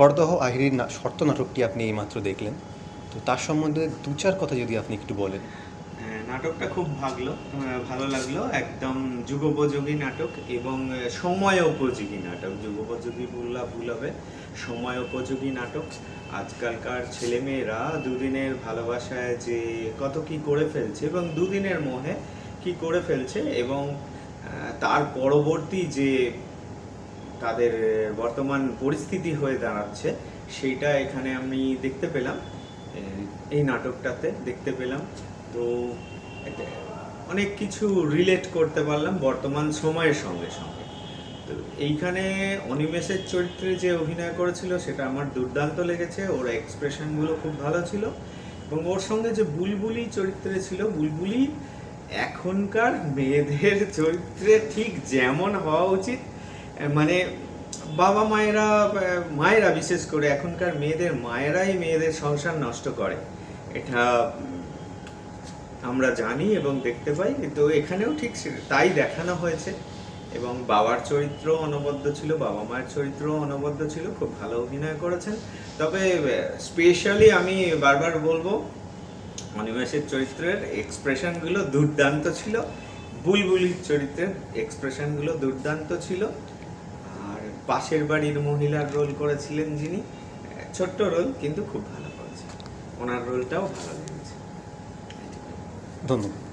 খড়দহ আহিরির শর্ত নাটকটি আপনি এইমাত্র দেখলেন, তো তার সম্বন্ধে দু চার কথা যদি আপনি একটু বলেন। নাটকটা খুব ভালো লাগলো। একদম যুগোপযোগী নাটক এবং সময় উপযোগী নাটক। যুগোপযোগী বললে ভুল হবে, সময় উপযোগী নাটক। আজকালকার ছেলেমেয়েরা দুদিনের ভালোবাসায় যে কত কি করে ফেলছে এবং দুদিনের মোহে কি করে ফেলছে, এবং তার পরবর্তী যে তাদের বর্তমান পরিস্থিতি হয়ে দাঁড়াচ্ছে, সেইটা এখানে আমি দেখতে পেলাম, এই নাটকটাতে দেখতে পেলাম। তো অনেক কিছু রিলেট করতে পারলাম বর্তমান সময়ের সঙ্গে সঙ্গে। তো এইখানে অনিমেষের চরিত্রে যে অভিনয় করেছিল সেটা আমার দুর্দান্ত লেগেছে। ওর এক্সপ্রেশনগুলো খুব ভালো ছিল, এবং ওর সঙ্গে যে বুলবুলি চরিত্রে ছিল, বুলবুলি এখনকার মেয়েদের চরিত্রে ঠিক যেমন হওয়া উচিত, মানে বাবা মায়েরা বিশেষ করে এখনকার মায়েরাই মেয়েদের সংসার নষ্ট করে, এটা আমরা জানি এবং দেখতে পাই। তো এখানেও ঠিক তাই দেখানো হয়েছে, এবং বাবার চরিত্র অনবদ্য ছিল, বাবা মায়ের চরিত্র অনবদ্য ছিল, খুব ভালো অভিনয় করেছেন। তবে স্পেশালি আমি বারবার বলবো, অনিমেষের চরিত্রের এক্সপ্রেশনগুলো দুর্দান্ত ছিল, বুলবুলির চরিত্রের এক্সপ্রেশনগুলো দুর্দান্ত ছিল। আর পাশের বাড়ির মহিলার রোল করেছিলেন যিনি, ছোট্ট রোল কিন্তু খুব ভালো করেছেন, ওনার রোলটাও ভালো লেগেছে। ধন্যবাদ।